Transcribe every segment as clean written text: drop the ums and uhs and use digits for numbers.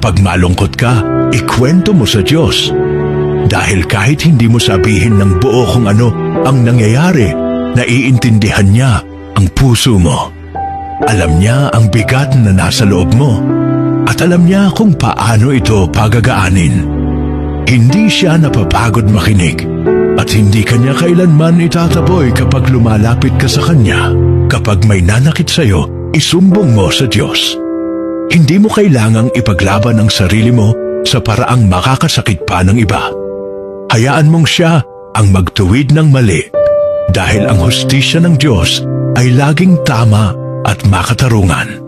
Kapag malungkot ka, ikwento mo sa Diyos. Dahil kahit hindi mo sabihin ng buo kung ano ang nangyayari, naiintindihan niya ang puso mo. Alam niya ang bigat na nasa loob mo. At alam niya kung paano ito pagagaanin. Hindi siya napapagod makinig. At hindi kanya kailanman itataboy kapag lumalapit ka sa kanya. Kapag may nanakit sa'yo, isumbong mo sa Diyos. Hindi mo kailangang ipaglaban ang sarili mo sa paraang makakasakit pa ng iba. Hayaan mong siya ang magtuwid ng mali. Dahil ang hustisya ng Diyos ay laging tama at makatarungan.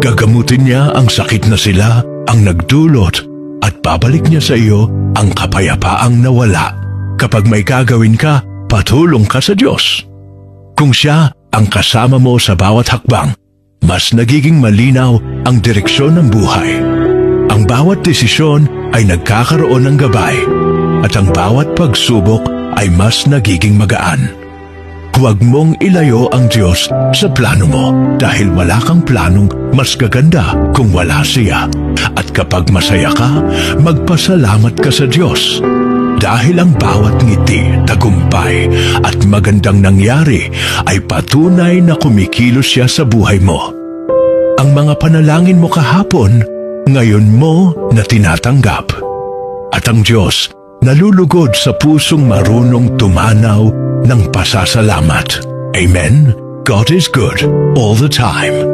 Gagamutin niya ang sakit na sila ang nagdulot at babalik niya sa iyo ang kapayapaang nawala. Kapag may gagawin ka, patulong ka sa Diyos. Kung siya ang kasama mo sa bawat hakbang, mas nagiging malinaw ang direksyon ng buhay. Ang bawat desisyon ay nagkakaroon ng gabay at ang bawat pagsubok ay mas nagiging magaan. Huwag mong ilayo ang Diyos sa plano mo dahil wala kang planong mas gaganda kung wala siya. At kapag masaya ka, magpasalamat ka sa Diyos. Dahil ang bawat ngiti, tagumpay at magandang nangyari ay patunay na kumikilos siya sa buhay mo. Ang mga panalangin mo kahapon, ngayon mo na tinatanggap. At ang Diyos nalulugod sa pusong marunong tumanaw ng pasasalamat. Amen? God is good all the time.